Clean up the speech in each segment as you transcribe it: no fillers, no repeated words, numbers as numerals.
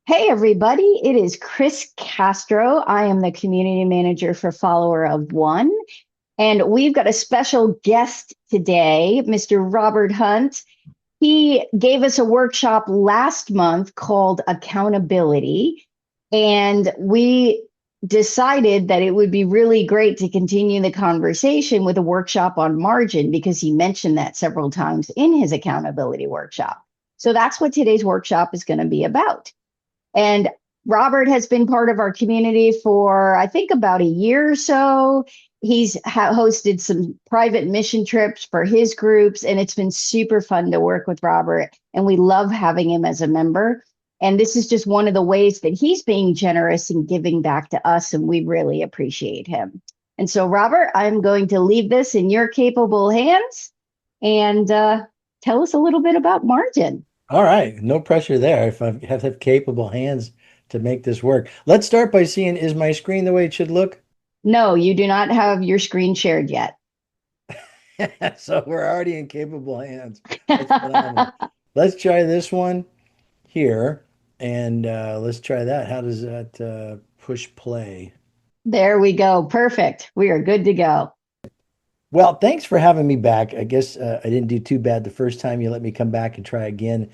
Hey, everybody. It is Chris Castro. I am the community manager for Follower of One. And we've got a special guest today, Mr. Robert Hunt. He gave us a workshop last month called Accountability. And we decided that it would be really great to continue the conversation with a workshop on margin because he mentioned that several times in his accountability workshop. So that's what today's workshop is going to be about. And Robert has been part of our community for, I think, about a year or so. He's hosted some private mission trips for his groups, and it's been super fun to work with Robert. And we love having him as a member. And this is just one of the ways that he's being generous and giving back to us, and we really appreciate him. And so, Robert, I'm going to leave this in your capable hands and tell us a little bit about margin. All right, no pressure there. If I have capable hands to make this work, let's start by seeing, is my screen the way it should look? No, you do not have your screen shared yet. So we're already in capable hands. That's phenomenal. Let's try this one here, and let's try that. How does that push play? There we go. Perfect. We are good to go. Well, thanks for having me back. I guess I didn't do too bad the first time you let me come back and try again.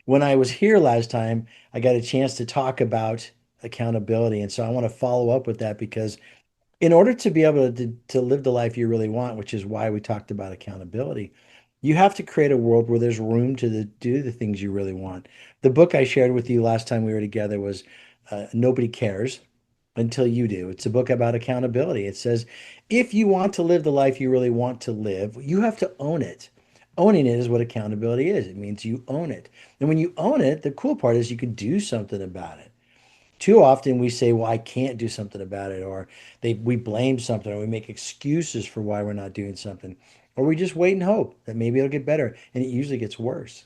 When I was here last time, I got a chance to talk about accountability, and so I want to follow up with that because in order to be able to live the life you really want, which is why we talked about accountability, you have to create a world where there's room to do the things you really want. The book I shared with you last time we were together was Nobody Cares Until You Do. It's a book about accountability. It says, if you want to live the life you really want to live, you have to own it. Owning it is what accountability is. It means you own it. And when you own it, the cool part is you can do something about it. Too often we say, well, I can't do something about it, or we blame something, or we make excuses for why we're not doing something, or we just wait and hope that maybe it'll get better, and it usually gets worse.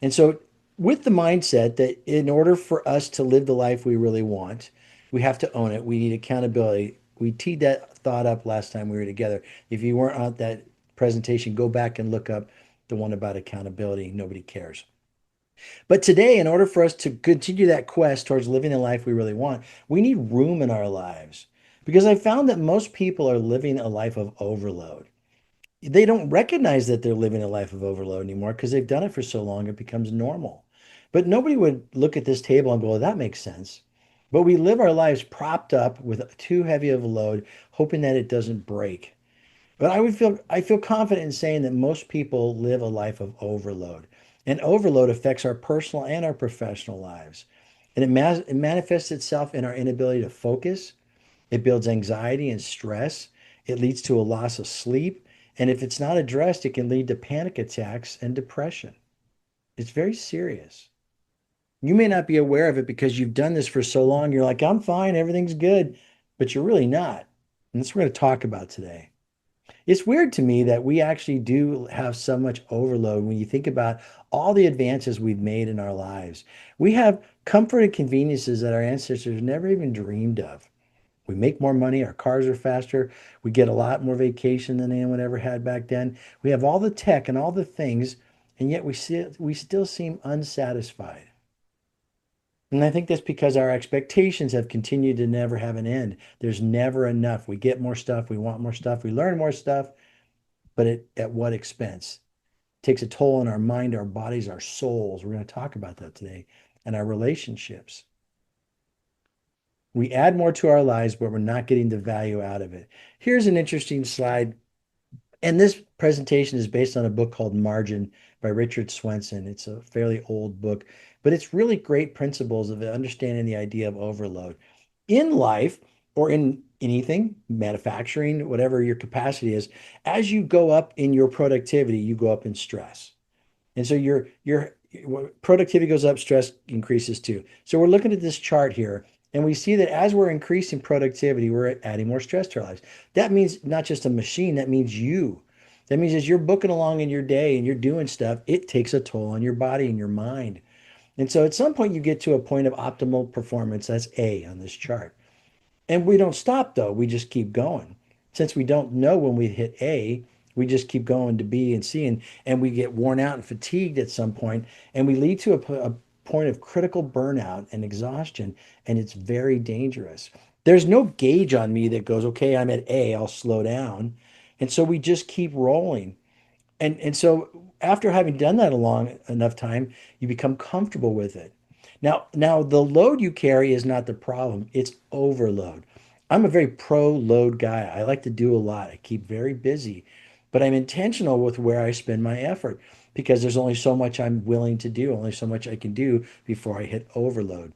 And so, with the mindset that in order for us to live the life we really want, we have to own it. We need accountability. We teed that thought up last time we were together. If you weren't on that presentation, go back and look up the one about accountability. Nobody cares. But today, in order for us to continue that quest towards living the life we really want, we need room in our lives. Because I found that most people are living a life of overload. They don't recognize that they're living a life of overload anymore because they've done it for so long, it becomes normal. But nobody would look at this table and go, well, that makes sense. But we live our lives propped up with too heavy of a load, hoping that it doesn't break. But I feel confident in saying that most people live a life of overload. And overload affects our personal and our professional lives. And it manifests itself in our inability to focus. It builds anxiety and stress. It leads to a loss of sleep. And if it's not addressed, it can lead to panic attacks and depression. It's very serious. You may not be aware of it because you've done this for so long. You're like, I'm fine, everything's good, but you're really not. And that's what we're going to talk about today. It's weird to me that we actually do have so much overload when you think about all the advances we've made in our lives. We have comfort and conveniences that our ancestors never even dreamed of. We make more money, our cars are faster, we get a lot more vacation than anyone ever had back then. We have all the tech and all the things, and yet we still seem unsatisfied. And I think that's because our expectations have continued to never have an end. There's never enough. We get more stuff, we want more stuff, we learn more stuff, but at what expense? It takes a toll on our mind, our bodies, our souls. We're going to talk about that today, and our relationships. We add more to our lives, but we're not getting the value out of it. Here's an interesting slide. And this presentation is based on a book called Margin by Richard Swenson. It's a fairly old book, but it's really great principles of understanding the idea of overload. In life or in anything, manufacturing, whatever your capacity is, as you go up in your productivity, you go up in stress. And so your productivity goes up, stress increases too. So we're looking at this chart here, and we see that as we're increasing productivity, we're adding more stress to our lives. That means not just a machine, that means you. That means as you're booking along in your day and you're doing stuff, it takes a toll on your body and your mind. And so at some point you get to a point of optimal performance. That's A on this chart. And we don't stop though, we just keep going. Since we don't know when we hit A, we just keep going to B and C, and we get worn out and fatigued at some point, and we lead to point of critical burnout and exhaustion, and it's very dangerous. There's no gauge on me that goes, okay, I'm at A, I'll slow down. And so we just keep rolling. And so after having done that a long enough time, you become comfortable with it. Now the load you carry is not the problem, it's overload. I'm a very pro load guy. I like to do a lot. I keep very busy, but I'm intentional with where I spend my effort because there's only so much I'm willing to do, only so much I can do before I hit overload.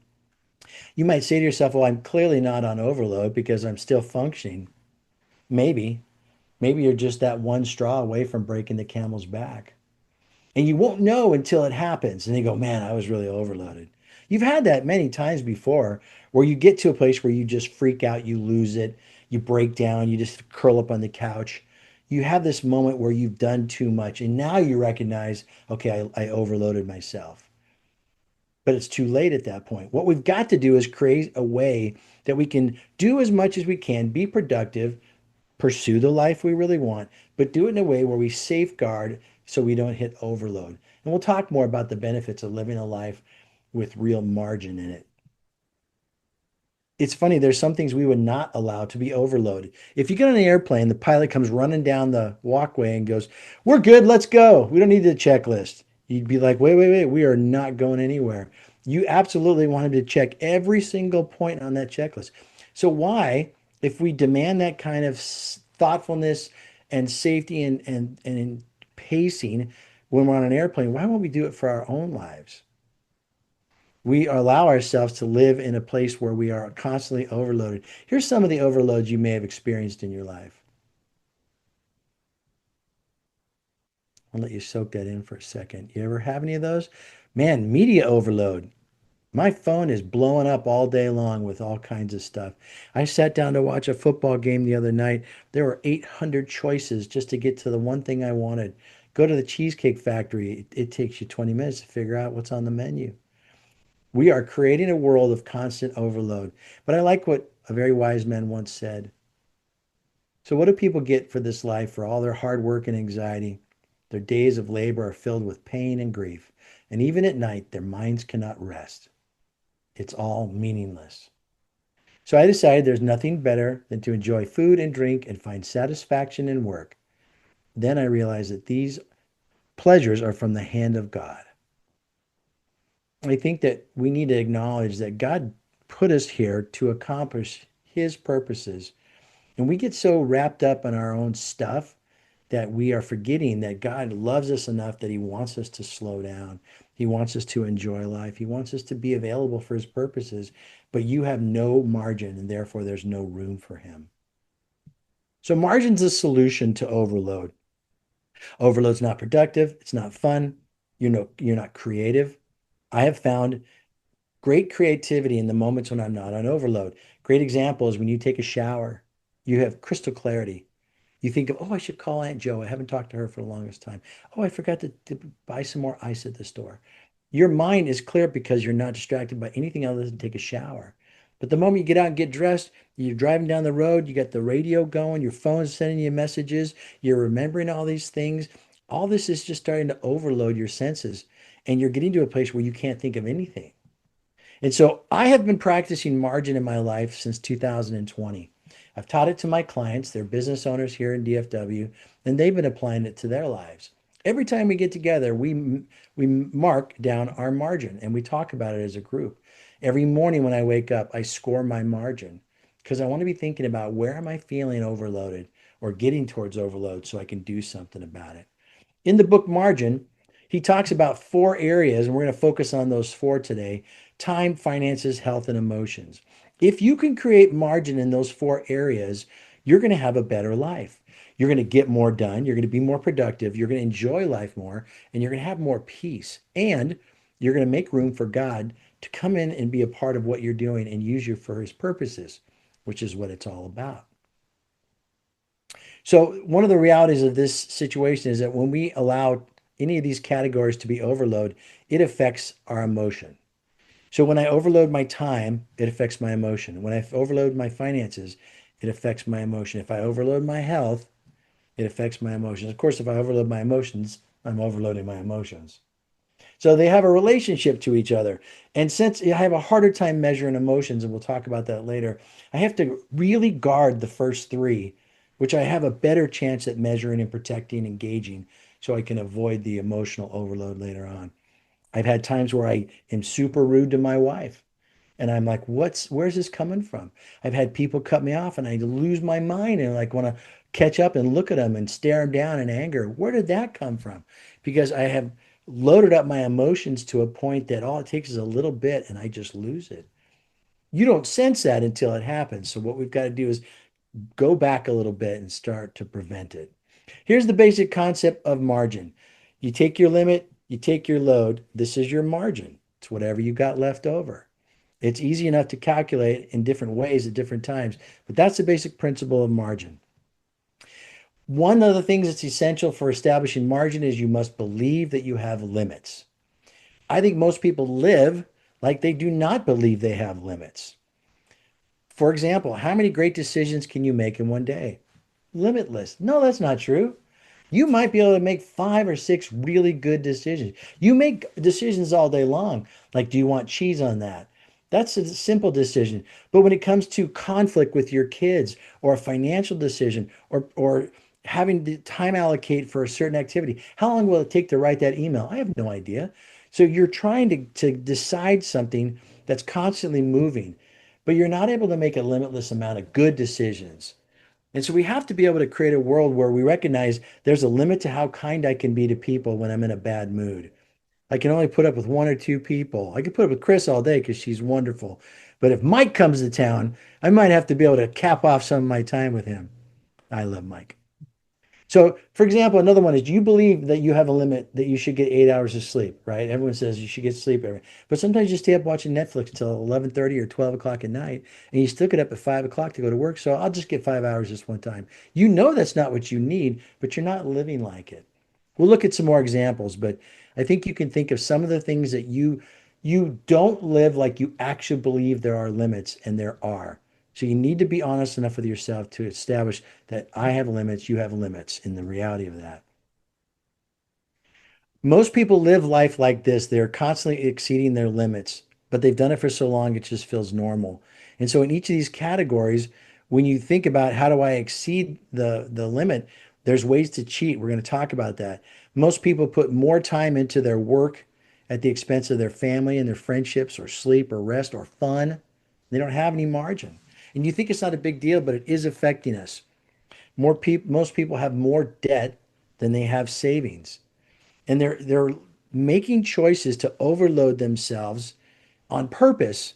You might say to yourself, well, I'm clearly not on overload because I'm still functioning. Maybe, maybe you're just that one straw away from breaking the camel's back. And you won't know until it happens. And you go, man, I was really overloaded. You've had that many times before where you get to a place where you just freak out, you lose it, you break down, you just curl up on the couch. You have this moment where you've done too much. And now you recognize, okay, I overloaded myself. But it's too late at that point. What we've got to do is create a way that we can do as much as we can, be productive, pursue the life we really want, but do it in a way where we safeguard so we don't hit overload. And we'll talk more about the benefits of living a life with real margin in it. It's funny, there's some things we would not allow to be overloaded. If you get on an airplane, the pilot comes running down the walkway and goes, "We're good, let's go. We don't need the checklist." You'd be like, wait, we are not going anywhere. You absolutely want him to check every single point on that checklist. So, why, if we demand that kind of thoughtfulness and safety and in pacing when we're on an airplane, why won't we do it for our own lives? We allow ourselves to live in a place where we are constantly overloaded. Here's some of the overloads you may have experienced in your life. I'll let you soak that in for a second. You ever have any of those? Man, media overload. My phone is blowing up all day long with all kinds of stuff. I sat down to watch a football game the other night. There were 800 choices just to get to the one thing I wanted. Go to the Cheesecake Factory. It takes you 20 minutes to figure out what's on the menu. We are creating a world of constant overload. But I like what a very wise man once said. So, what do people get for this life for all their hard work and anxiety? Their days of labor are filled with pain and grief. And even at night, their minds cannot rest. It's all meaningless. So, I decided there's nothing better than to enjoy food and drink and find satisfaction in work. Then I realized that these pleasures are from the hand of God. I think that we need to acknowledge that God put us here to accomplish his purposes. And we get so wrapped up in our own stuff that we are forgetting that God loves us enough that he wants us to slow down. He wants us to enjoy life. He wants us to be available for his purposes, but you have no margin and therefore there's no room for him. So margin's a solution to overload. Overload's not productive, it's not fun, you're not creative. I have found great creativity in the moments when I'm not on overload. Great example is when you take a shower, you have crystal clarity. You think of, oh, I should call Aunt Joe. I haven't talked to her for the longest time. Oh, I forgot to buy some more ice at the store. Your mind is clear because you're not distracted by anything other than take a shower. But the moment you get out and get dressed, you're driving down the road, you got the radio going, your phone's sending you messages, you're remembering all these things. All this is just starting to overload your senses, and you're getting to a place where you can't think of anything. And so I have been practicing margin in my life since 2020. I've taught it to my clients, they're business owners here in DFW, and they've been applying it to their lives. Every time we get together, we mark down our margin and we talk about it as a group. Every morning when I wake up, I score my margin because I want to be thinking about where am I feeling overloaded or getting towards overload so I can do something about it. In the book Margin, he talks about four areas, and we're going to focus on those four today: time, finances, health, and emotions. If you can create margin in those four areas, you're going to have a better life. You're going to get more done. You're going to be more productive. You're going to enjoy life more, and you're going to have more peace. And you're going to make room for God to come in and be a part of what you're doing and use you for his purposes, which is what it's all about. So one of the realities of this situation is that when we allow any of these categories to be overload, it affects our emotion. So when I overload my time, it affects my emotion. When I overload my finances, it affects my emotion. If I overload my health, it affects my emotions. Of course, if I overload my emotions, I'm overloading my emotions. So they have a relationship to each other. And since I have a harder time measuring emotions, and we'll talk about that later, I have to really guard the first three, which I have a better chance at measuring and protecting, engaging, so I can avoid the emotional overload later on. I've had times where I am super rude to my wife. And I'm like, where's this coming from? I've had people cut me off and I lose my mind and like want to catch up and look at them and stare them down in anger. Where did that come from? Because I have loaded up my emotions to a point that all it takes is a little bit and I just lose it. You don't sense that until it happens. So what we've got to do is go back a little bit and start to prevent it. Here's the basic concept of margin. You take your limit, you take your load. This is your margin. It's whatever you got left over. It's easy enough to calculate in different ways at different times, but that's the basic principle of margin. One of the things that's essential for establishing margin is you must believe that you have limits. I think most people live like they do not believe they have limits. For example, how many great decisions can you make in one day? Limitless. No, that's not true. You might be able to make five or six really good decisions. You make decisions all day long. Like, do you want cheese on that? That's a simple decision. But when it comes to conflict with your kids or a financial decision or having the time allocate for a certain activity, how long will it take to write that email? I have no idea. So you're trying to decide something that's constantly moving, but you're not able to make a limitless amount of good decisions. And so we have to be able to create a world where we recognize there's a limit to how kind I can be to people when I'm in a bad mood. I can only put up with one or two people. I can put up with Chris all day because she's wonderful. But if Mike comes to town, I might have to be able to cap off some of my time with him. I love Mike. So, for example, another one is, do you believe that you have a limit that you should get 8 hours of sleep, right? Everyone says you should get sleep every, but sometimes you stay up watching Netflix until 11:30 or 12 o'clock at night, and you still get up at 5 o'clock to go to work. So I'll just get 5 hours this one time. You know that's not what you need, but you're not living like it. We'll look at some more examples, but I think you can think of some of the things that you don't live like you actually believe there are limits, and there are. So you need to be honest enough with yourself to establish that I have limits, you have limits, in the reality of that. Most people live life like this. They're constantly exceeding their limits, but they've done it for so long, it just feels normal. And so in each of these categories, when you think about how do I exceed the limit, there's ways to cheat. We're going to talk about that. Most people put more time into their work at the expense of their family and their friendships or sleep or rest or fun. They don't have any margin. And you think it's not a big deal, but it is affecting us. Most people have more debt than they have savings, and they're making choices to overload themselves on purpose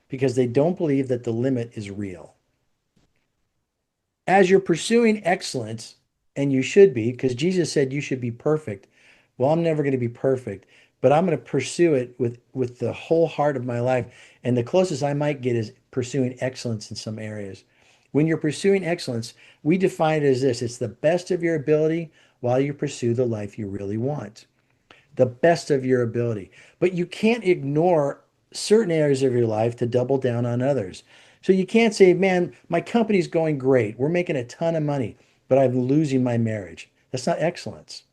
because they don't believe that the limit is real. As you're pursuing excellence, and you should be, because Jesus said you should be perfect. Well, I'm never going to be perfect, but I'm going to pursue it with the whole heart of my life. And the closest I might get is pursuing excellence in some areas. When you're pursuing excellence, we define it as this: it's the best of your ability while you pursue the life you really want. The best of your ability. But you can't ignore certain areas of your life to double down on others. So you can't say, man, my company's going great. We're making a ton of money, but I'm losing my marriage. That's not excellence.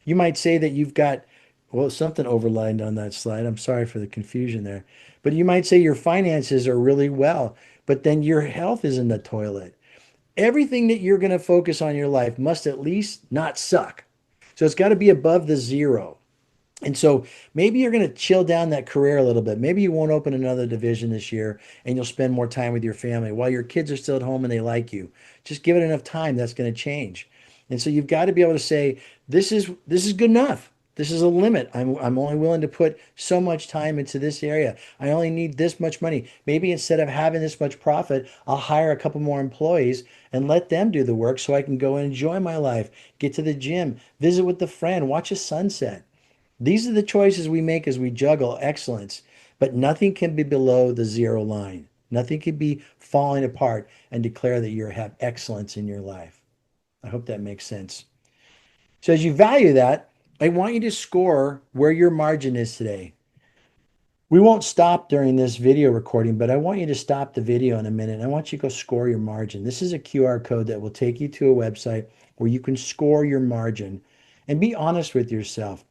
You might say that you've got, well, something overlined on that slide. I'm sorry for the confusion there. But you might say your finances are really well, but then your health is in the toilet. Everything that you're going to focus on in your life must at least not suck. So it's got to be above the zero. And so maybe you're going to chill down that career a little bit. Maybe you won't open another division this year and you'll spend more time with your family while your kids are still at home and they like you. Just give it enough time, that's going to change. And so you've got to be able to say, this is good enough. This is a limit. I'm only willing to put so much time into this area. I only need this much money. Maybe instead of having this much profit, I'll hire a couple more employees and let them do the work so I can go and enjoy my life, get to the gym, visit with a friend, watch a sunset. These are the choices we make as we juggle excellence, but nothing can be below the zero line. Nothing can be falling apart and declare that you have excellence in your life. I hope that makes sense. So, as you value that, I want you to score where your margin is today. We won't stop during this video recording, but I want you to stop the video in a minute. I want you to go score your margin. This is a QR code that will take you to a website where you can score your margin and be honest with yourself.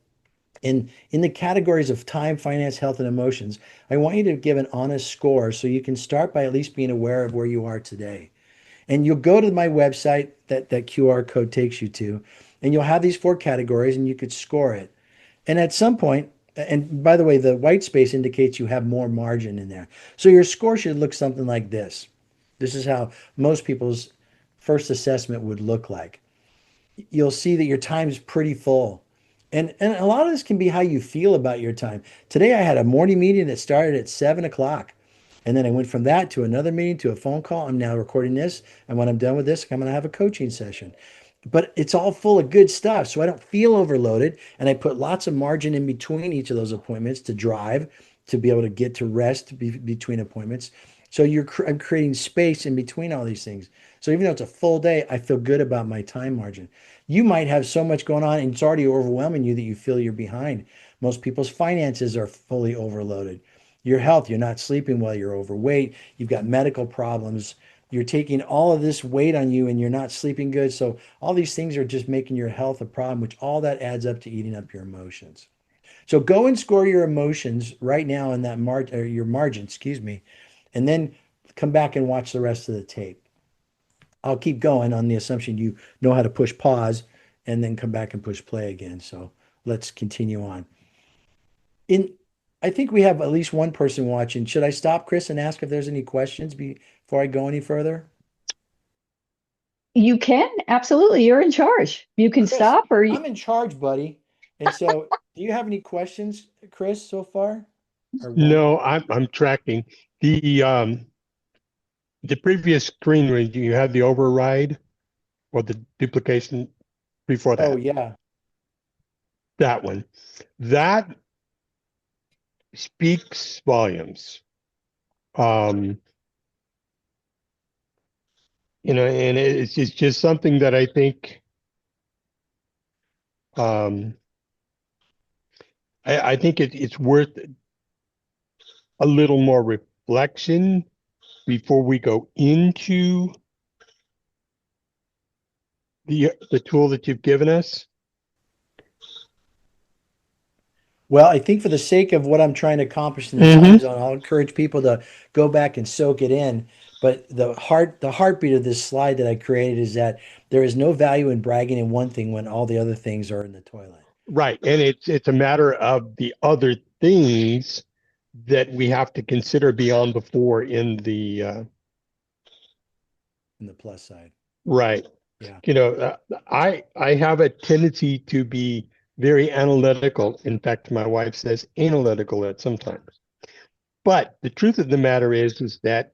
In the categories of time, finance, health, and emotions, I want you to give an honest score so you can start by at least being aware of where you are today. And you'll go to my website that QR code takes you to, and you'll have these four categories and you could score it. And at some point, and by the way, the white space indicates you have more margin in there. So your score should look something like this. This is how most people's first assessment would look like. You'll see that your time is pretty full. And a lot of this can be how you feel about your time. Today I had a morning meeting that started at 7 o'clock. And then I went from that to another meeting to a phone call. I'm now recording this. And when I'm done with this, I'm going to have a coaching session. But it's all full of good stuff. So I don't feel overloaded. And I put lots of margin in between each of those appointments to drive, to be able to get to rest between appointments. So I'm creating space in between all these things. So even though it's a full day, I feel good about my time margin. You might have so much going on and it's already overwhelming you that you feel you're behind. Most people's finances are fully overloaded. Your health, you're not sleeping well, you're overweight, you've got medical problems, you're taking all of this weight on you and you're not sleeping good. So all these things are just making your health a problem, which all that adds up to eating up your emotions. So go and score your emotions right now in that or your margin, excuse me, and then come back and watch the rest of the tape. I'll keep going on the assumption you know how to push pause and then come back and push play again. So let's continue on. In I think we have at least one person watching. Should I stop, Chris, and ask if there's any questions before I go any further? You can absolutely. You're in charge. You can Chris, stop or I'm in charge, buddy. And so, do you have any questions, Chris, so far? Or one? No, I'm tracking the previous screen when you had the override or the duplication before Oh, that. yeah. That one. That speaks volumes. Um, and it's just something that I think um I think it's worth a little more reflection before we go into the tool that you've given us. Well, I think for the sake of what I'm trying to accomplish in the time Mm-hmm. zone, I'll encourage people to go back and soak it in. But the heartbeat of this slide that I created is that there is no value in bragging in one thing when all the other things are in the toilet, Right. And it's a matter of the other things that we have to consider beyond the four in the in the plus side. right. Yeah, I have a tendency to be very analytical. In fact, my wife says analytical at sometimes. But the truth of the matter is that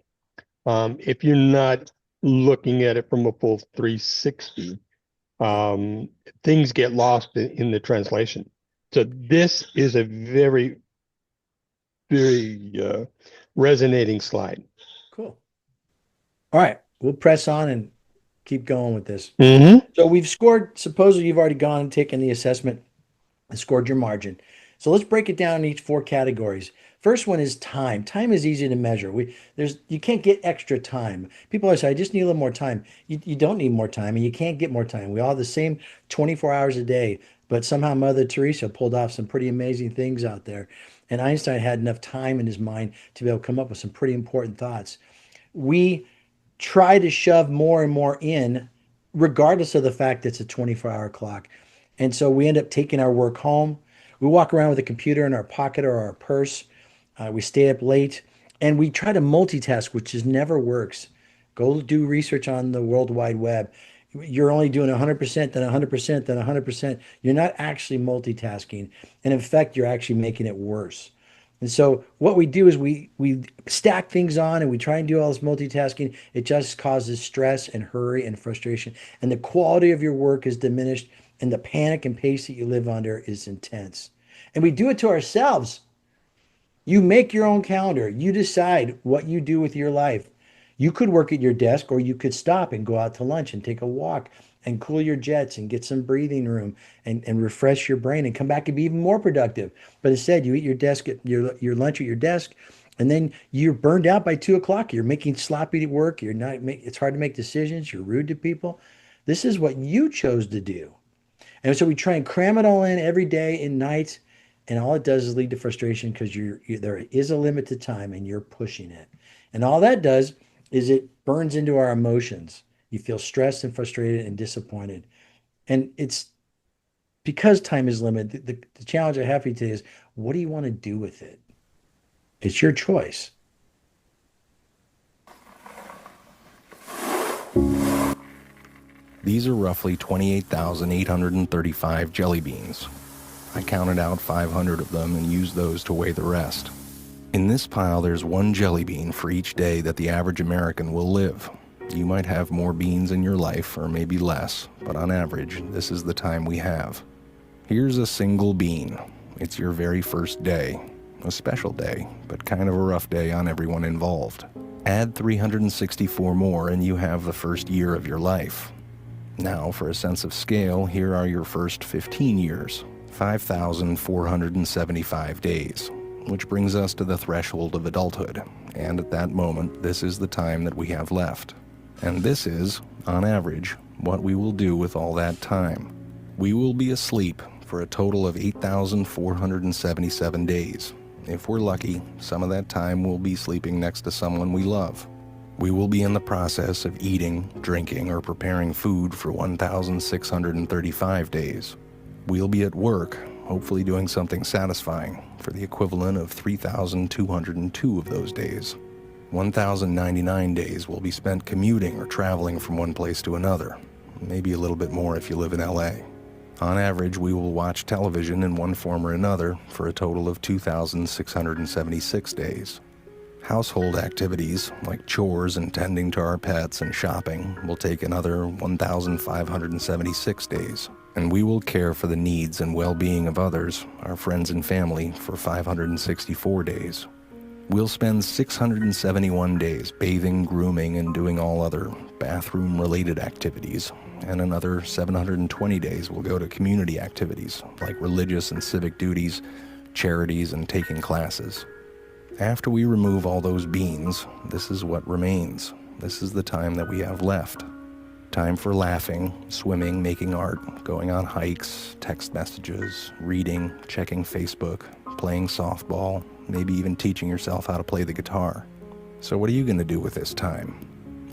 if you're not looking at it from a full 360, yeah, um, things get lost in the translation. So this is a very, very resonating slide. cool. All right, we'll press on and keep going with this. Mm-hmm. So we've scored, supposedly you've already gone and taken the assessment and scored your margin. So let's break it down in each four categories. First one is time. Time is easy to measure. You can't get extra time. People always say, I just need a little more time. You don't need more time and you can't get more time. We all have the same 24 hours a day, but somehow Mother Teresa pulled off some pretty amazing things out there. And Einstein had enough time in his mind to be able to come up with some pretty important thoughts. We try to shove more and more in, regardless of the fact that it's a 24-hour clock. And so we end up taking our work home. We walk around with a computer in our pocket or our purse. We stay up late and we try to multitask, which just never works. Go do research on the World Wide Web. You're only doing 100%, then 100%, then 100%. You're not actually multitasking. And in fact, you're actually making it worse. And so what we do is we stack things on and we try and do all this multitasking. It just causes stress and hurry and frustration. And the quality of your work is diminished and the panic and pace that you live under is intense. And we do it to ourselves. You make your own calendar. You decide what you do with your life. You could work at your desk or you could stop and go out to lunch and take a walk and cool your jets and get some breathing room and refresh your brain and come back and be even more productive. But instead, you eat your desk at your lunch at your desk and then you're burned out by 2 o'clock. You're making sloppy work. It's hard to make decisions. You're rude to people. This is what you chose to do. And so we try and cram it all in every day and night. And all it does is lead to frustration because there is a limited time and you're pushing it. And all that does is it burns into our emotions. You feel stressed and frustrated and disappointed. And it's because time is limited. The challenge I have for you today is, what do you want to do with it? It's your choice. These are roughly 28,835 jelly beans. I counted out 500 of them and used those to weigh the rest. In this pile, there's one jelly bean for each day that the average American will live. You might have more beans in your life, or maybe less, but on average, this is the time we have. Here's a single bean. It's your very first day. A special day, but kind of a rough day on everyone involved. Add 364 more and you have the first year of your life. Now, for a sense of scale, here are your first 15 years, 5,475 days, which brings us to the threshold of adulthood. And at that moment, this is the time that we have left. And this is, on average, what we will do with all that time. We will be asleep for a total of 8,477 days. If we're lucky, some of that time we'll be sleeping next to someone we love. We will be in the process of eating, drinking, or preparing food for 1,635 days. We'll be at work, hopefully doing something satisfying, for the equivalent of 3,202 of those days. 1,099 days will be spent commuting or traveling from one place to another, maybe a little bit more if you live in LA. On average, we will watch television in one form or another for a total of 2,676 days. Household activities, like chores and tending to our pets and shopping, will take another 1,576 days. And we will care for the needs and well-being of others, our friends and family, for 564 days. We'll spend 671 days bathing, grooming, and doing all other bathroom-related activities, and another 720 days will go to community activities like religious and civic duties, charities, and taking classes. After we remove all those beans, this is what remains. This is the time that we have left. Time for laughing, swimming, making art, going on hikes, text messages, reading, checking Facebook, playing softball, maybe even teaching yourself how to play the guitar. So what are you going to do with this time?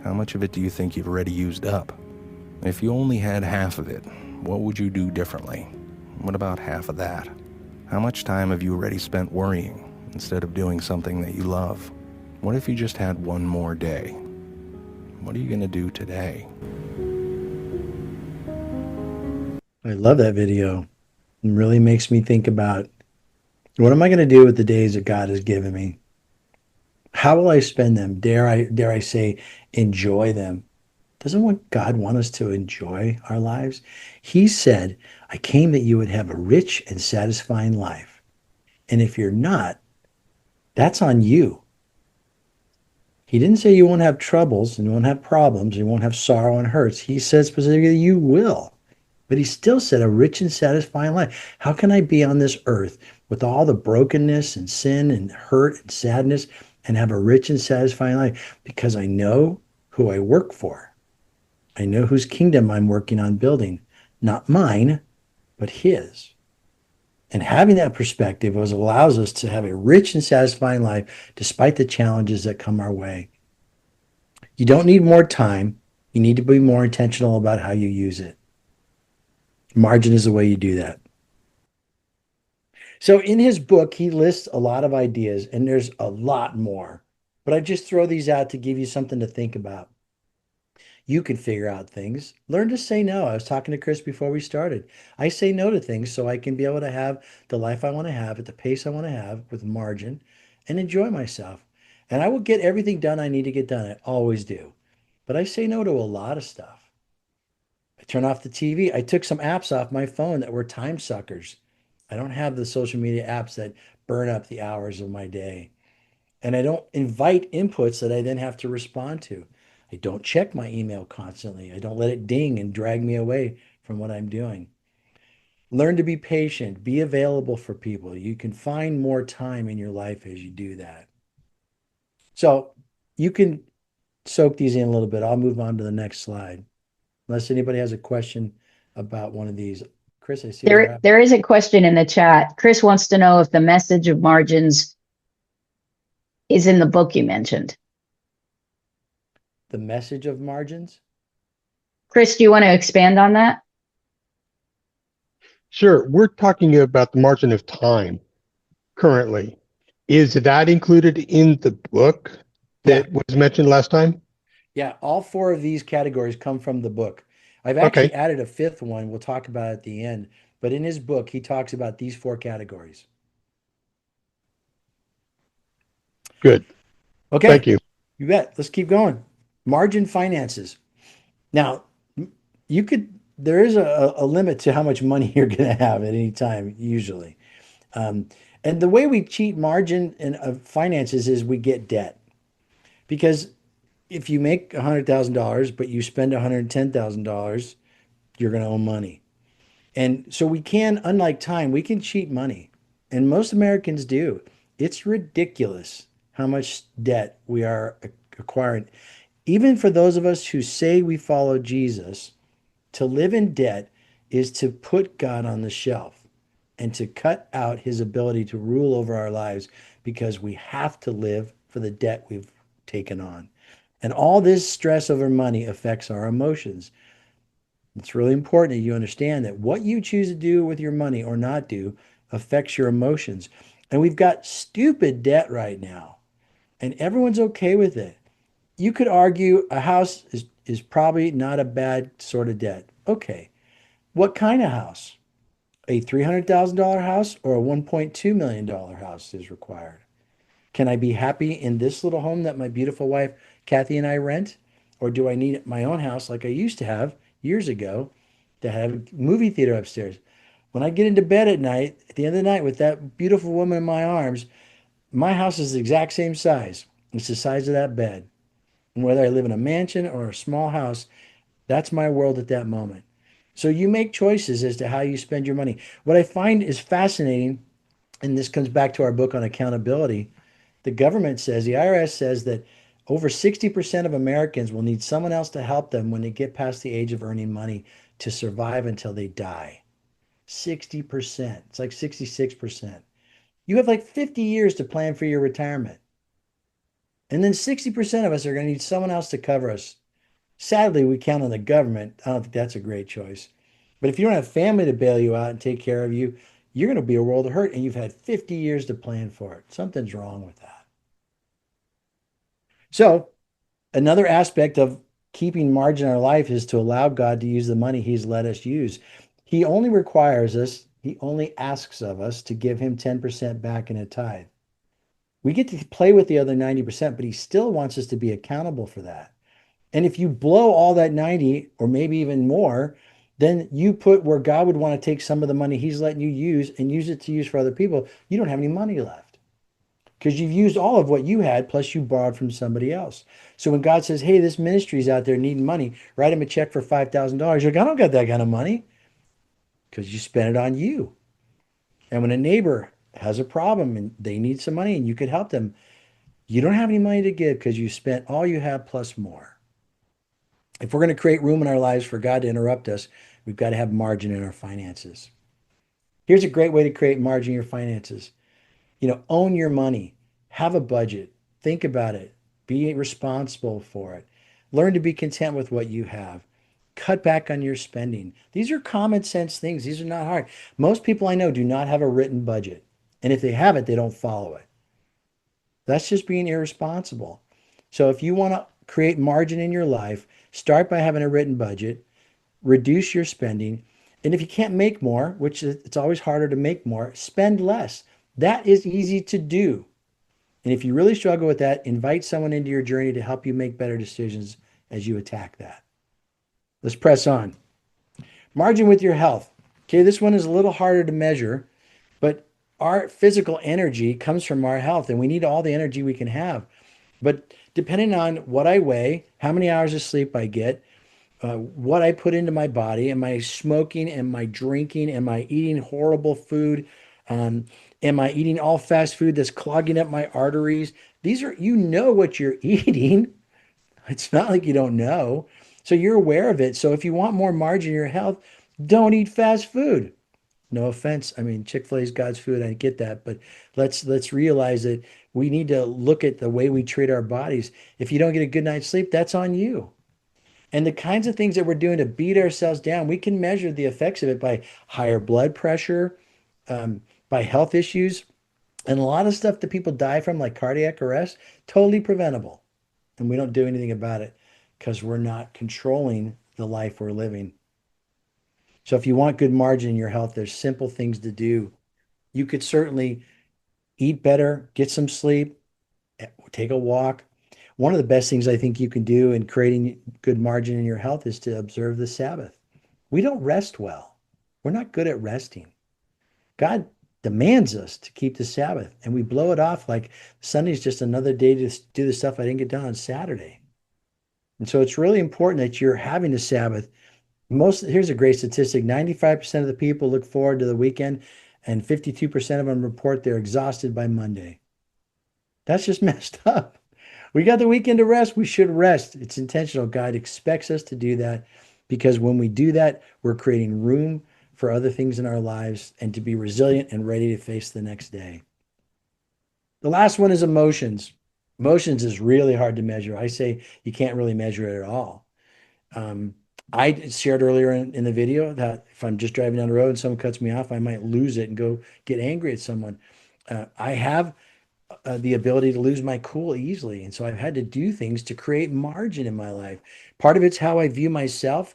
How much of it do you think you've already used up? If you only had half of it, what would you do differently? What about half of that? How much time have you already spent worrying instead of doing something that you love? What if you just had one more day? What are you going to do today? I love that video. It really makes me think about, what am I going to do with the days that God has given me? How will I spend them? Dare I say, enjoy them? Doesn't what God want us to enjoy our lives? He said, I came that you would have a rich and satisfying life. And if you're not, that's on you. He didn't say you won't have troubles and you won't have problems, you won't have sorrow and hurts. He said specifically you will. But he still said a rich and satisfying life. How can I be on this earth with all the brokenness and sin and hurt and sadness and have a rich and satisfying life? Because I know who I work for. I know whose kingdom I'm working on building. Not mine, but his. And having that perspective allows us to have a rich and satisfying life despite the challenges that come our way. You don't need more time. You need to be more intentional about how you use it. Margin is the way you do that. So in his book, he lists a lot of ideas, and there's a lot more. But I just throw these out to give you something to think about. You can figure out things. Learn to say no. I was talking to Chris before we started. I say no to things so I can be able to have the life I want to have at the pace I want to have with margin and enjoy myself. And I will get everything done I need to get done. I always do. But I say no to a lot of stuff. I turn off the TV. I took some apps off my phone that were time suckers. I don't have the social media apps that burn up the hours of my day. And I don't invite inputs that I then have to respond to. I don't check my email constantly. I don't let it ding and drag me away from what I'm doing. Learn to be patient, be available for people. You can find more time in your life as you do that. So you can soak these in a little bit. I'll move on to the next slide. Unless anybody has a question about one of these, Chris, I see you're up. There is a question in the chat. Chris wants to know if the message of margins is in the book you mentioned. The message of margins? Chris, do you want to expand on that? Sure. We're talking about the margin of time currently. Is that included in the book that was mentioned last time? Yeah, all four of these categories come from the book. I've Okay, actually added a fifth one we'll talk about at the end, but in his book, he talks about these four categories. good. Okay, Thank you. you bet. Let's keep going. Margin finances. Now, there is a limit to how much money you're going to have at any time, usually. Um, and the way we cheat margin and finances is we get debt. Because if you make $100,000, but you spend $110,000, you're going to owe money. And so we can, unlike time, we can cheat money. And most Americans do. It's ridiculous how much debt we are acquiring. Even for those of us who say we follow Jesus, to live in debt is to put God on the shelf and to cut out his ability to rule over our lives because we have to live for the debt we've taken on. And all this stress over money affects our emotions. It's really important that you understand that what you choose to do with your money or not do affects your emotions. And we've got stupid debt right now, and everyone's okay with it. You could argue a house is probably not a bad sort of debt. Okay. What kind of house? A $300,000 house or a $1.2 million house is required? Can I be happy in this little home that my beautiful wife, Kathy, and I rent? Or do I need my own house like I used to have years ago to have a movie theater upstairs? When I get into bed at night, at the end of the night with that beautiful woman in my arms, my house is the exact same size. It's the size of that bed. And whether I live in a mansion or a small house, that's my world at that moment. So you make choices as to how you spend your money. What I find is fascinating, and this comes back to our book on accountability. The government says, the IRS says that over 60% of Americans will need someone else to help them when they get past the age of earning money to survive until they die. 60%. It's like 66%. You have like 50 years to plan for your retirement. And then 60% of us are going to need someone else to cover us. Sadly, we count on the government. I don't think that's a great choice. But if you don't have family to bail you out and take care of you, you're going to be a world of hurt, and you've had 50 years to plan for it. Something's wrong with that. So, another aspect of keeping margin in our life is to allow God to use the money he's let us use. He only requires us, he only asks of us to give him 10% back in a tithe. We get to play with the other 90%, but he still wants us to be accountable for that. And if you blow all that 90 or maybe even more, then you put where God would want to take some of the money he's letting you use and use it to use for other people. You don't have any money left because you've used all of what you had, plus you borrowed from somebody else. So when God says, hey, this ministry's out there needing money, write him a check for $5,000. You're like, I don't got that kind of money because you spent it on you. And when a neighbor has a problem and they need some money and you could help them, you don't have any money to give because you spent all you have plus more. If we're going to create room in our lives for God to interrupt us, we've got to have margin in our finances. Here's a great way to create margin in your finances. Own your money, have a budget, think about it, be responsible for it, learn to be content with what you have, cut back on your spending. These are common sense things. These are not hard. Most people I know do not have a written budget. And if they have it, they don't follow it. That's just being irresponsible. So if you want to create margin in your life, start by having a written budget, reduce your spending. And if you can't make more, which it's always harder to make more, spend less. That is easy to do. And if you really struggle with that, invite someone into your journey to help you make better decisions as you attack that. Let's press on. Margin with your health. Okay, this one is a little harder to measure, but our physical energy comes from our health, and we need all the energy we can have. But depending on what I weigh, how many hours of sleep I get, what I put into my body, am I smoking, am I drinking, am I eating horrible food, am I eating all fast food that's clogging up my arteries? These are, what you're eating. It's not like you don't know. So you're aware of it. So if you want more margin in your health, Don't eat fast food. No offense. I mean, Chick-fil-A is God's food. I get that, but let's realize that we need to look at the way we treat our bodies. If you don't get a good night's sleep, that's on you. And the kinds of things that we're doing to beat ourselves down, we can measure the effects of it by higher blood pressure, by health issues, and a lot of stuff that people die from, like cardiac arrest, totally preventable. And we don't do anything about it because we're not controlling the life we're living. So if you want good margin in your health, there's simple things to do. You could certainly eat better, get some sleep, take a walk. One of the best things I think you can do in creating good margin in your health is to observe the Sabbath. We don't rest well. We're not good at resting. God demands us to keep the Sabbath, and we blow it off like Sunday's just another day to do the stuff I didn't get done on Saturday. And so it's really important that you're having a Sabbath. Here's a great statistic: 95% of the people look forward to the weekend, and 52% of them report they're exhausted by Monday. That's just messed up. We got the weekend to rest. We should rest. It's intentional. God expects us to do that because when we do that, we're creating room for other things in our lives and to be resilient and ready to face the next day. The last one is emotions. Emotions is really hard to measure. I say you can't really measure it at all. Um, I shared earlier in the video that if I'm just driving down the road and someone cuts me off, I might lose it and go get angry at someone. I have the ability to lose my cool easily. And so I've had to do things to create margin in my life. Part of it's how I view myself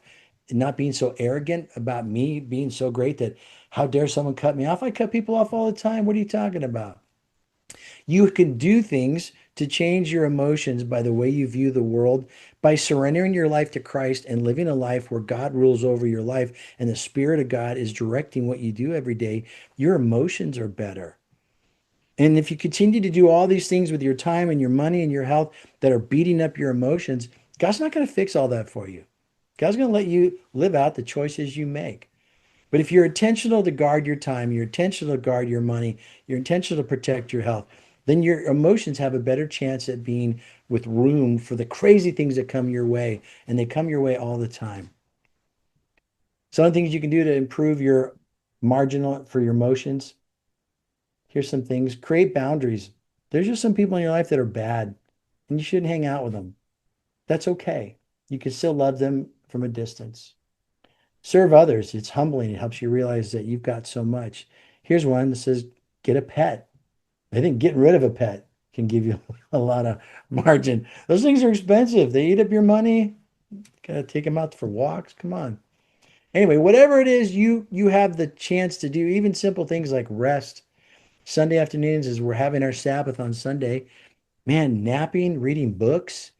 and not being so arrogant about me being so great that how dare someone cut me off? I cut people off all the time. What are you talking about? You can do things to change your emotions by the way you view the world, by surrendering your life to Christ and living a life where God rules over your life and the Spirit of God is directing what you do every day. Your emotions are better. And if you continue to do all these things with your time and your money and your health that are beating up your emotions, God's not going to fix all that for you. God's going to let you live out the choices you make. But if you're intentional to guard your time, you're intentional to guard your money, you're intentional to protect your health, then your emotions have a better chance at being with room for the crazy things that come your way. And they come your way all the time. Some of the things you can do to improve your marginal for your emotions. Here's some things. Create boundaries. There's just some people in your life that are bad and you shouldn't hang out with them. That's okay. You can still love them from a distance. Serve others. It's humbling. It helps you realize that you've got so much. Here's one that says, get a pet. I think getting rid of a pet can give you a lot of margin. Those things are expensive. They eat up your money. Gotta take them out for walks. Come on. Anyway, whatever it is you have the chance to do, even simple things like rest. Sunday afternoons, as we're having our Sabbath on Sunday, man, napping, reading books,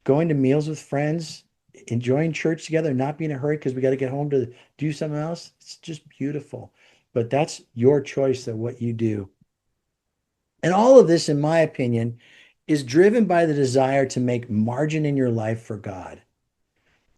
going to meals with friends, enjoying church together, not being in a hurry because we got to get home to do something else. It's just beautiful. But that's your choice of what you do. And all of this, in my opinion, is driven by the desire to make margin in your life for God.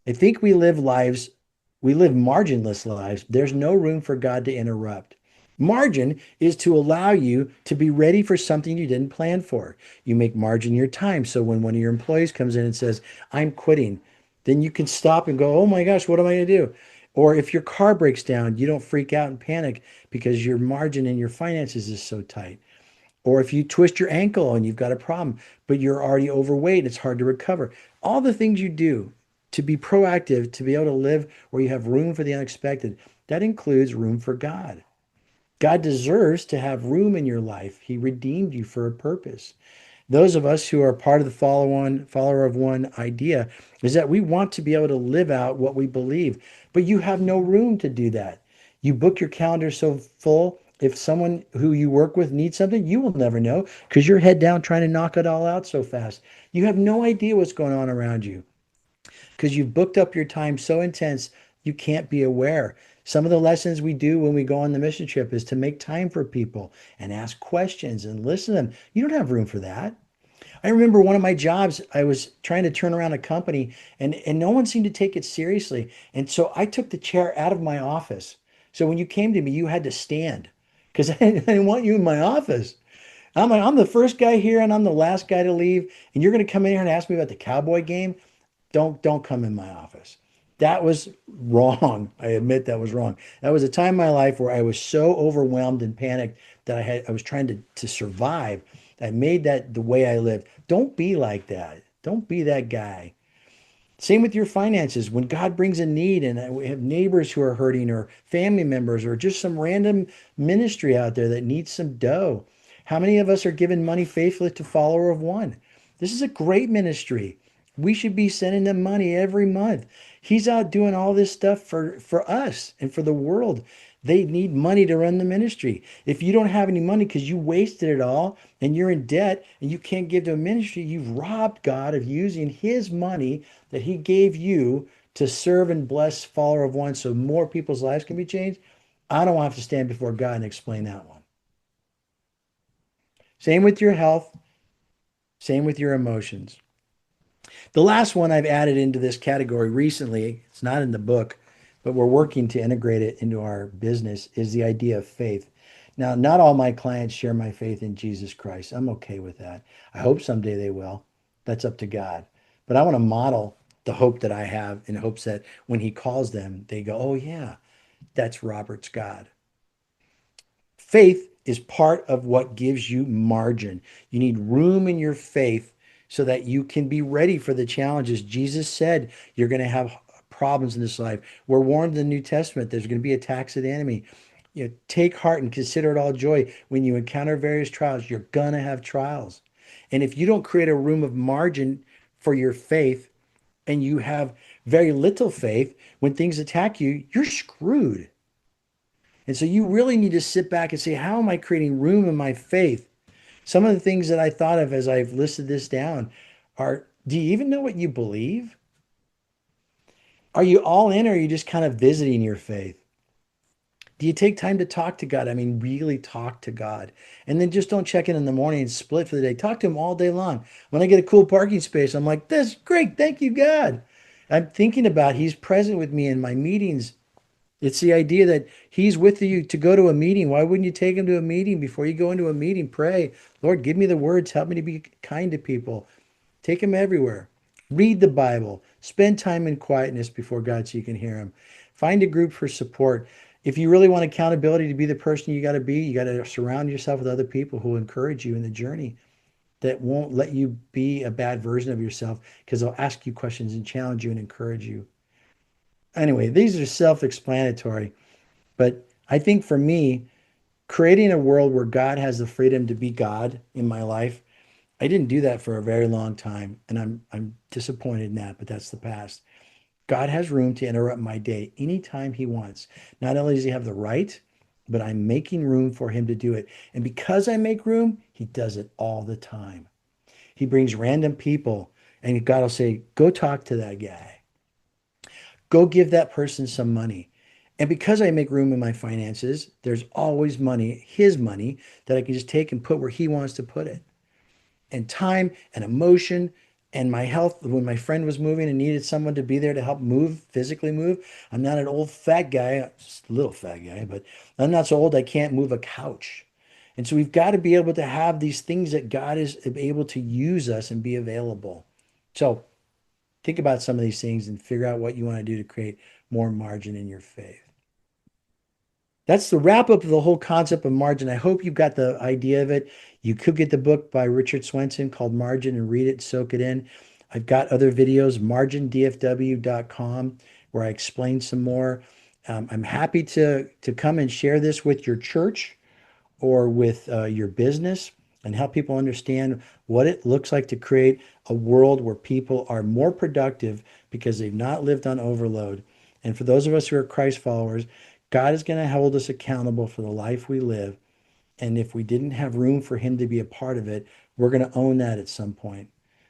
I think we live marginless lives. There's no room for God to interrupt. Margin is to allow you to be ready for something you didn't plan for. You make margin your time. So when one of your employees comes in and says, I'm quitting, then you can stop and go, oh my gosh, what am I going to do? Or if your car breaks down, you don't freak out and panic because your margin in your finances is so tight. Or if you twist your ankle and you've got a problem, but you're already overweight, it's hard to recover. All the things you do to be proactive, to be able to live where you have room for the unexpected, that includes room for God. God deserves to have room in your life. He redeemed you for a purpose. Those of us who are part of the follower of one idea is that we want to be able to live out what we believe, but you have no room to do that. You book your calendar so full. If someone who you work with needs something, you will never know because you're head down trying to knock it all out so fast. You have no idea what's going on around you because you've booked up your time so intense you can't be aware. Some of the lessons we do when we go on the mission trip is to make time for people and ask questions and listen to them. You don't have room for that. I remember one of my jobs, I was trying to turn around a company and no one seemed to take it seriously. And so I took the chair out of my office. So when you came to me, you had to stand because I didn't want you in my office. I'm like, I'm the first guy here and I'm the last guy to leave. And you're going to come in here and ask me about the Cowboy game? Don't come in my office. That was wrong. I admit that was wrong. That was a time in my life where I was so overwhelmed and panicked that I was trying to survive. I made that the way I lived. Don't be like that. Don't be that guy. Same with your finances. When God brings a need, and we have neighbors who are hurting, or family members, or just some random ministry out there that needs some dough. How many of us are giving money faithfully to Follower of One? This is a great ministry. We should be sending them money every month. He's out doing all this stuff for us and for the world. They need money to run the ministry. If you don't have any money because you wasted it all and you're in debt and you can't give to a ministry, you've robbed God of using his money that he gave you to serve and bless Follower of One so more people's lives can be changed. I don't have to stand before God and explain that one. Same with your health, same with your emotions. The last one I've added into this category recently, it's not in the book, but we're working to integrate it into our business, is the idea of faith. Now, not all my clients share my faith in Jesus Christ. I'm okay with that. I hope someday they will. That's up to God. But I want to model the hope that I have in hopes that when he calls them, they go, oh, yeah, that's Robert's God. Faith is part of what gives you margin. You need room in your faith so that you can be ready for the challenges. Jesus said you're going to have problems in this life. We're warned in the New Testament there's going to be attacks of the enemy. You know, take heart and consider it all joy. When you encounter various trials, you're going to have trials. And if you don't create a room of margin for your faith and you have very little faith, when things attack you, you're screwed. And so you really need to sit back and say, how am I creating room in my faith? Some of the things that I thought of as I've listed this down are, do you even know what you believe? Are you all in, or are you just kind of visiting your faith? Do you take time to talk to God? I mean, really talk to God. And then just don't check in the morning and split for the day. Talk to him all day long. When I get a cool parking space, I'm like, that's great. Thank you, God. I'm thinking about he's present with me in my meetings. It's the idea that he's with you to go to a meeting. Why wouldn't you take him to a meeting before you go into a meeting? Pray, Lord, give me the words. Help me to be kind to people. Take him everywhere. Read the Bible. Spend time in quietness before God so you can hear him. Find a group for support. If you really want accountability to be the person you got to be, you got to surround yourself with other people who will encourage you in the journey, that won't let you be a bad version of yourself, because they'll ask you questions and challenge you and encourage you. Anyway, these are self-explanatory. But I think for me, creating a world where God has the freedom to be God in my life, I didn't do that for a very long time, and I'm disappointed in that, but that's the past. God has room to interrupt my day anytime he wants. Not only does he have the right, but I'm making room for him to do it. And because I make room, he does it all the time. He brings random people, and God will say, go talk to that guy. Go give that person some money. And because I make room in my finances, there's always money, his money, that I can just take and put where he wants to put it. And time and emotion and my health. When my friend was moving and needed someone to be there to help move, physically move, I'm not an old fat guy, just a little fat guy, but I'm not so old I can't move a couch. And so we've got to be able to have these things that God is able to use us and be available. So think about some of these things and figure out what you want to do to create more margin in your faith. That's the wrap up of the whole concept of margin. I hope you got the idea of it. You could get the book by Richard Swenson called Margin and read it, soak it in. I've got other videos, margindfw.com, where I explain some more. I'm happy to come and share this with your church or with your business and help people understand what it looks like to create a world where people are more productive because they've not lived on overload. And for those of us who are Christ followers, God is going to hold us accountable for the life we live. And if we didn't have room for him to be a part of it, we're going to own that at some point.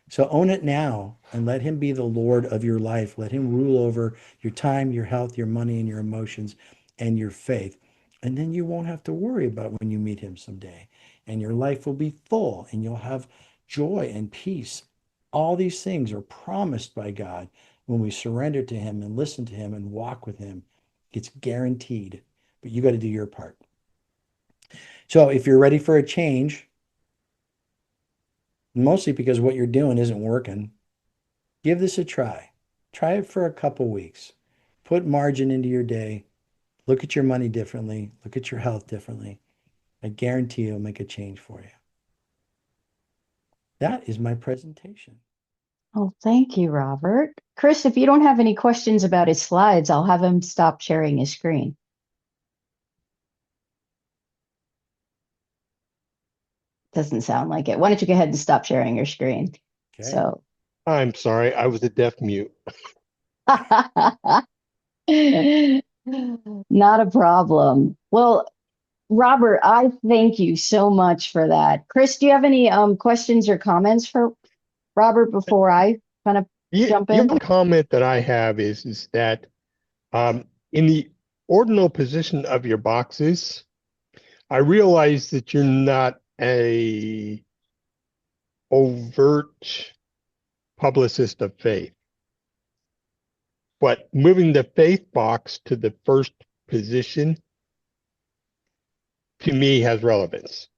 So own it now and let him be the Lord of your life. Let him rule over your time, your health, your money, and your emotions and your faith. And then you won't have to worry about when you meet him someday. And your life will be full and you'll have joy and peace. All these things are promised by God when we surrender to him and listen to him and walk with him. It's guaranteed, but you got to do your part. So if you're ready for a change, mostly because what you're doing isn't working, give this a try. Try it for a couple weeks. put margin into your day, look at your money differently, look at your health differently. I guarantee it'll make a change for you. That is my presentation. Oh, thank you, Robert. Chris, if you don't have any questions about his slides, I'll have him stop sharing his screen. Doesn't sound like it. Why don't you go ahead and stop sharing your screen? Okay. So, I'm sorry, I was a deaf mute. not a problem. Well, Robert, I thank you so much for that. Chris, do you have any questions or comments for Robert before I kind of jump The in? only comment that I have is that in the ordinal position of your boxes, I realize that you're not a overt publicist of faith, but moving the faith box to the first position to me has relevance.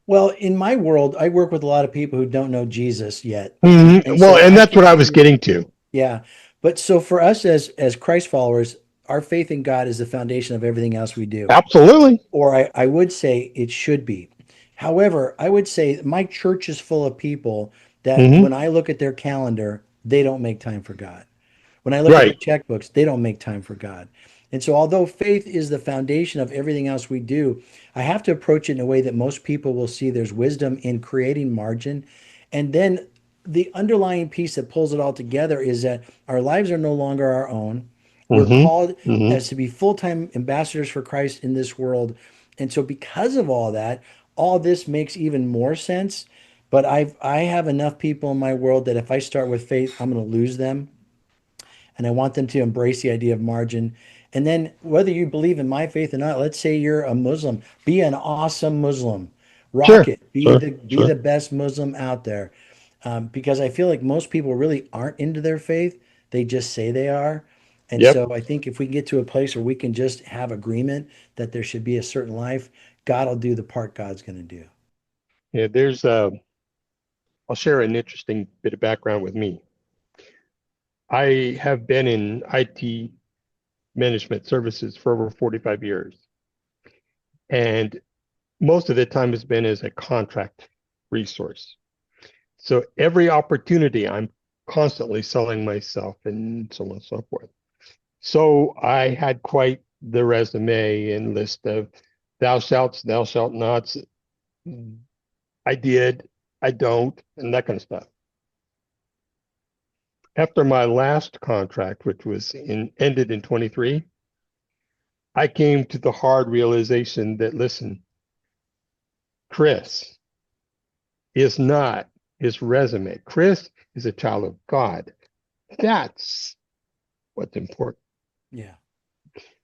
Well, in my world, I work with a lot of people who don't know Jesus yet. And Well, so and I that's can what I give was you, getting to. yeah. But so for us as Christ followers, our faith in God is the foundation of everything else we do. Absolutely. Or I would say it should be. However, I would say my church is full of people that Hmm. when I look at their calendar, they don't make time for God. When I look at their Right. checkbooks, they don't make time for God. And so, although faith is the foundation of everything else we do, I have to approach it in a way that most people will see there's wisdom in creating margin. And then the underlying piece that pulls it all together is that our lives are no longer our own. We're Hmm. called Hmm. as to be full-time ambassadors for Christ in this world. And so because of all that, all this makes even more sense. But I have enough people in my world that if I start with faith, I'm going to lose them, and I want them to embrace the idea of margin. And then, whether you believe in my faith or not, let's say you're a Muslim, be an awesome Muslim, rock Sure. it, be Sure. the Sure. best Muslim out there, because I feel like most people really aren't into their faith; they just say they are. And Yep. so, I think if we get to a place where we can just have agreement that there should be a certain life, God will do the part God's going to do. Yeah. I'll share an interesting bit of background with me. I have been in IT management services for over 45 years. And most of the time has been as a contract resource. So every opportunity, I'm constantly selling myself and so on and so forth. So I had quite the resume and list of thou shalt, thou shalt nots. I did, I don't, and that kind of stuff. After my last contract, which was ended in 23, I came to the hard realization that, listen, Chris is not his resume. Chris is a child of God. That's what's important. Yeah.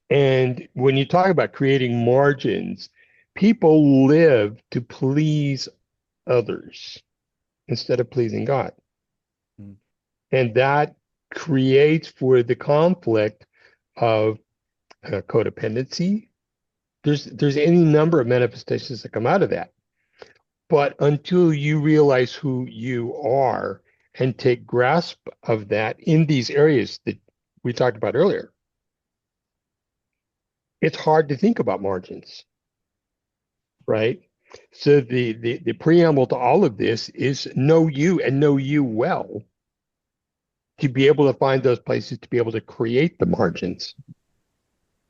And when you talk about creating margins, people live to please others instead of pleasing God. Mm. And that creates for the conflict of codependency. There's any number of manifestations that come out of that. But until you realize who you are and take grasp of that in these areas that we talked about earlier, it's hard to think about margins, right? So the preamble to all of this is know you and know you well to be able to find those places to be able to create the margins.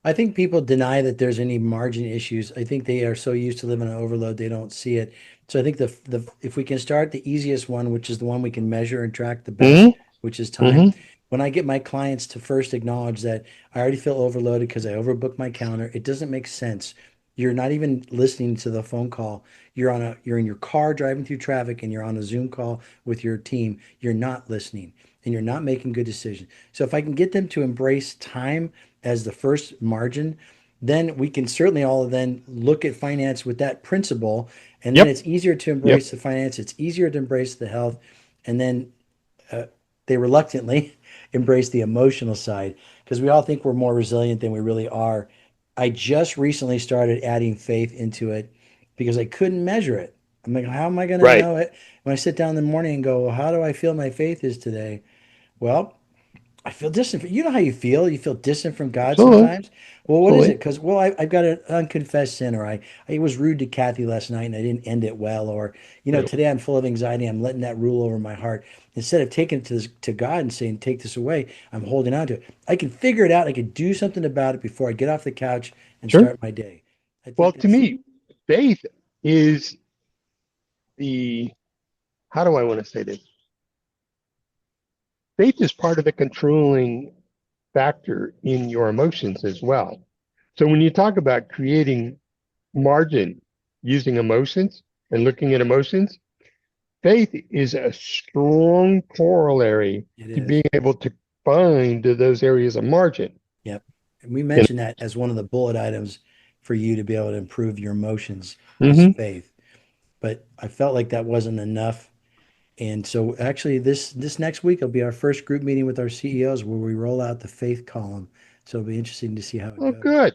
I think people deny that there's any margin issues. I think they are so used to living on overload, they don't see it. So I think the if we can start the easiest one, which is the one we can measure and track the best, Mm-hmm. which is time. Mm-hmm. When I get my clients to first acknowledge that I already feel overloaded because I overbooked my calendar, it doesn't make sense. You're not even listening to the phone call. You're in your car driving through traffic and you're on a Zoom call with your team. You're not listening and you're not making good decisions. So if I can get them to embrace time as the first margin, then we can certainly all then look at finance with that principle. And then Yep. it's easier to Yep. embrace the finance, it's easier to embrace the health. And then they reluctantly embrace the emotional side because we all think we're more resilient than we really are. I just recently started adding faith into it because I couldn't measure it. I'm like, how am I going to Right. know it? When I sit down in the morning and go, well, how do I feel my faith is today? Well, I feel distant. You know how you feel? You feel distant from God Absolutely. sometimes. Well, what is it? Absolutely. Because, I've got an unconfessed sin, or I was rude to Kathy last night and I didn't end it well, or, Yeah. today I'm full of anxiety. I'm letting that rule over my heart. Instead of taking it to God and saying, take this away, I'm holding on to it. I can figure it out. I can do something about it before I get off the couch and Sure. start my day. I Well, think to that's, me, faith is the, how do I want to say this? Faith is part of the controlling factor in your emotions as well. So when you talk about creating margin using emotions and looking at emotions, faith is a strong corollary it to being is. able to find those areas of margin. Yep. And we And mentioned that as one of the bullet items for you to be able to improve your emotions was hmm faith. But I felt like that wasn't enough. And so actually this next week will be our first group meeting with our CEOs where we roll out the faith column. So it'll be interesting to see how it Oh, goes. good,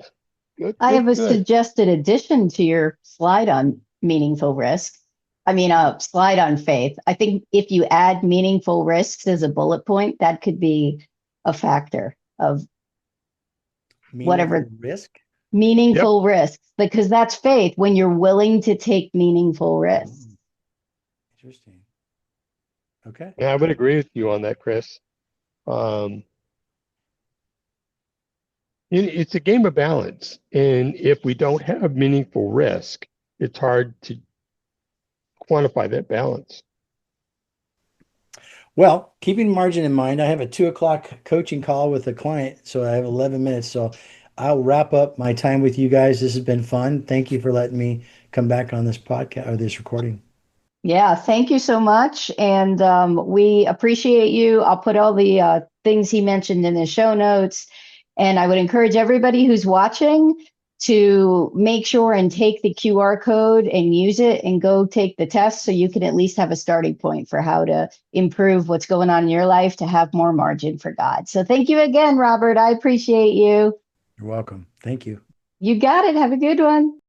good, I good, have a good. suggested addition to your slide on meaningful risk. I mean, a slide on faith. I think if you add meaningful risks as a bullet point, that could be a factor of Meaningful whatever risk. Yep. meaningful risks, because that's faith when you're willing to take meaningful risks. Mm, interesting. Okay. Yeah, I would agree with you on that, Chris. Um, it's a game of balance. And if we don't have meaningful risk, it's hard to quantify that balance. Well, keeping margin in mind, I have a 2 o'clock coaching call with a client, so I have 11 minutes. So I'll wrap up my time with you guys. This has been fun. Thank you for letting me come back on this podcast or this recording. Yeah, thank you so much. And we appreciate you. I'll put all the things he mentioned in the show notes. And I would encourage everybody who's watching to make sure and take the QR code and use it and go take the test so you can at least have a starting point for how to improve what's going on in your life to have more margin for God. So thank you again, Robert. I appreciate you. You're welcome. Thank you. You got it. Have a good one.